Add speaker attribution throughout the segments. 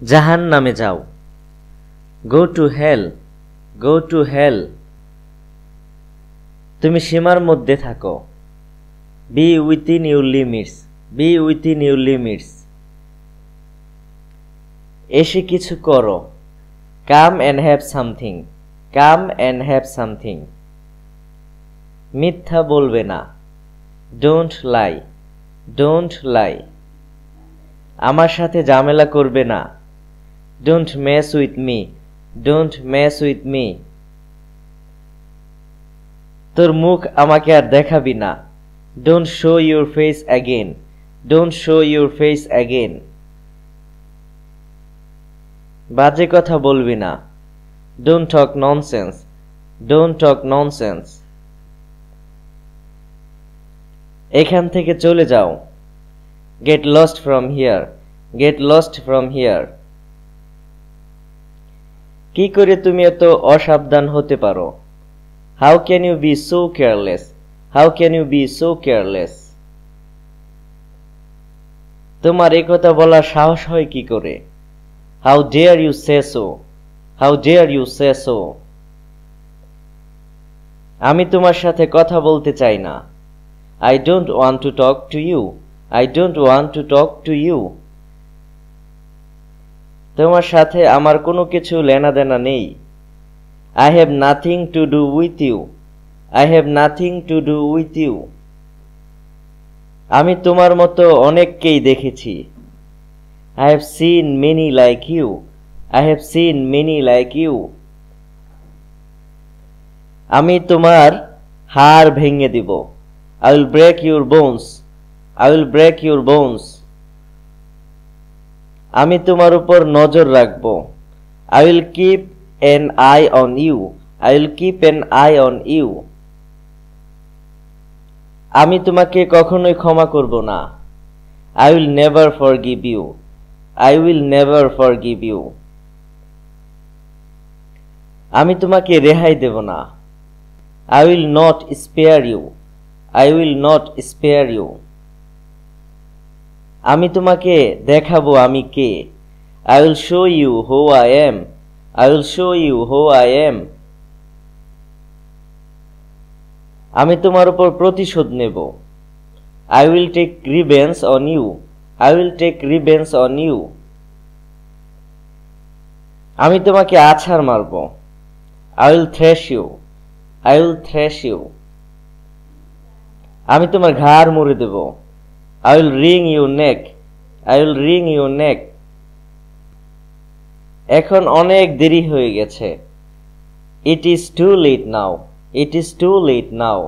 Speaker 1: জাহান্নামে যাও। Go to hell, go to hell. তুমি সীমার মধ্যে থাকো। Be within your limits, be within your limits. এসে কিছু করো। Come and have something, come and have something. মিথ্যা বলবে না। Don't lie, don't lie. আমার সাথে ঝামেলা করবে না। Don't mess with me, don't mess with me. তোর মুখ আমাকে আর দেখাবি না। Don't show your face again, don't show your face again. বাজে কথা বলবি না। Don't talk nonsense, don't talk nonsense. এখান থেকে চলে যাও। Get lost from here, get lost from here. কি করে তুমি এত অসাবধান হতে পারো? How can you be so careless, how can you be so careless. তোমার এ কথা বলার সাহস হয় কি করে? How dare you say so, how dare you say so. আমি তোমার সাথে কথা বলতে চাই না। I don't want to talk to you, I don't want to talk to you. তোমার সাথে আমার কোনো কিছু লেনাদেনা নেই। I have nothing to do with you, I have nothing to do with you. আমি তোমার মতো অনেককেই দেখেছি। I have seen many like you, I have seen many like you. আমি তোমার হাড় ভেঙে দিব। I will break your bones, I will break your bones. আমি তোমার উপর নজর রাখব। I will keep an eye on you, I will keep an eye on you. আমি তোমাকে কখনোই ক্ষমা করব না। I will never forgive you, I will never forgive you. আমি তোমাকে রেহাই দেব না। I will not spare you, I will not spare you. আমি তোমাকে দেখাবো আমি কে। I will show you who I am, I will show you who I am. আমি তোমার উপর প্রতিশোধ নেব। I will take revenge on you, I will take revenge on you. আমি তোমাকে আছাড় মারব। I will thrash you, I will thrash you. আমি তোমার ঘাড় মুড়ে দেব। I will wring your neck, I will wring your neck. এখন অনেক দেরি হয়ে গেছে। It is too late now, it is too late now.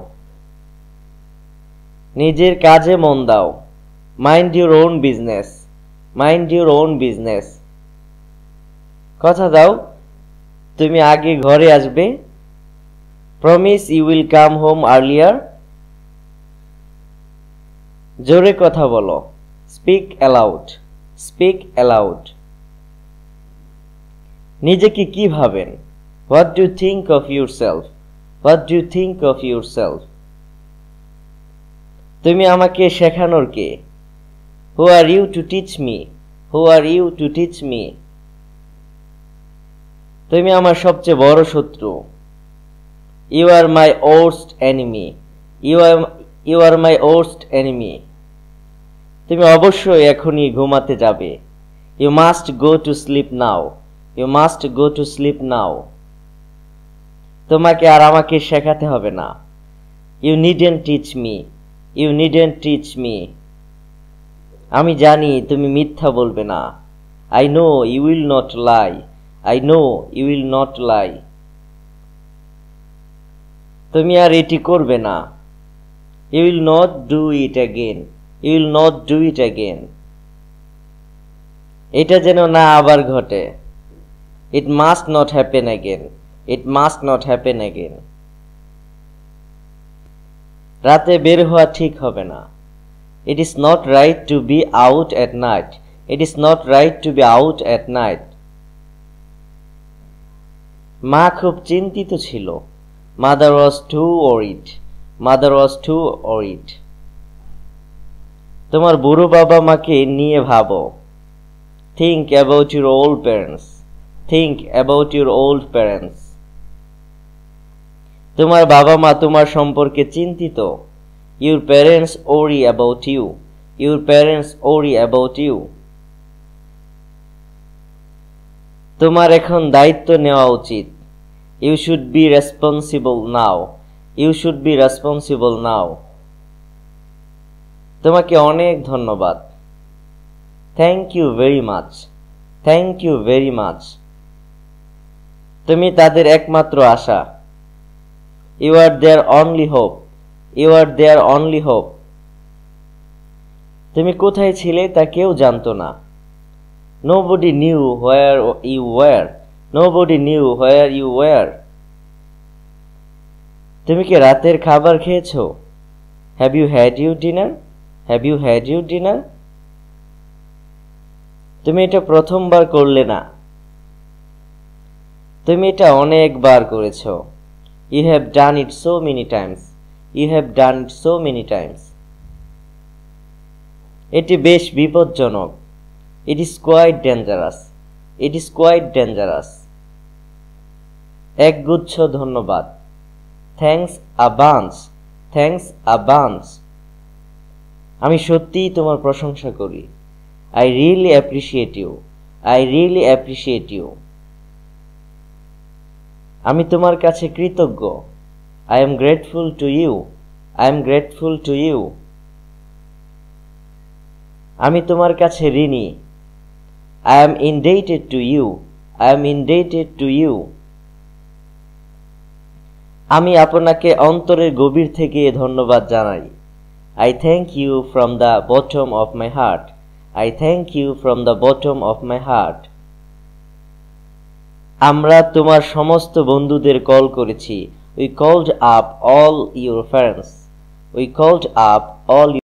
Speaker 1: নিজের কাজে মন দাও। Mind your own business, mind your own business. কথা দাও তুমি আগে ঘরে আসবে। Promise you will come home earlier. জোরে কথা বলো। Speak aloud, speak aloud. নিজেকে কি ভাবেন? What do you think of yourself, what do you think of yourself? তুমি আমাকে শেখানোর কে? Who are you to teach me, who are you to teach me? তুমি আমার সবচেয়ে বড় শত্রু। You are my worst enemy, you are my worst enemy. তুমি অবশ্যই এখনই ঘুমাতে যাবে। You must go to sleep now, you must go to sleep now. তোমাকে আর আমাকে শেখাতে হবে না। You needn't teach me, you needn't teach me. আমি জানি তুমি মিথ্যা বলবে না। I know you will not lie, I know you will not lie. তুমি আর এটি করবে না। You will not do it again, you will not do it again. এটা যেন না আবার ঘটে। It must not happen again, it must not happen again. রাতে বের হওয়া ঠিক হবে না। It is not right to be out at night, it is not right to be out at night. মা খুব চিন্তিত ছিল। Mother was too worried, mother was too worried. তোমার বুড়ো বাবা মাকে নিয়ে ভাবো। Think about your old parents. Think about your old parents. তোমার বাবা মা তোমার সম্পর্কে চিন্তিত। Your parents worry about you. Your parents worry about you. তোমার এখন দায়িত্ব নেওয়া উচিত। You should be responsible now. You should be responsible now. তোমাকে অনেক ধন্যবাদ। Thank you very much. Thank you very much. তুমি তাদের একমাত্র আশা। You are their only hope. You are their only hope. তুমি কোথায় ছিলে তা কেউ জানতো না। Nobody knew where you were. Nobody knew where you were. তুমি কি রাতের খাবার খেয়েছো? Have you had your dinner? Have you had your dinner? তুমি এটা প্রথমবার করলে না। তুমি এটা অনেকবার করেছো। You have done it so many times. You have done it so many times. এটি বেশ বিপজ্জনক। It is quite dangerous. It is quite dangerous. একগুচ্ছ ধন্যবাদ। Thanks a bunch. Thanks a bunch. আমি সত্যিই তোমার প্রশংসা করি। I really appreciate you. I really appreciate you. আমি তোমার কাছে কৃতজ্ঞ। I am grateful to you. I am grateful to you. আমি তোমার কাছে ঋণী। I am indebted to you. I am indebted to you. আমি আপনাকে অন্তরের গভীর থেকে ধন্যবাদ জানাই। I thank you from the bottom of my heart. I thank you from the bottom of my heart. আমরা তোমার সমস্ত বন্ধুদের কল করেছি। We called up all your friends. We called up all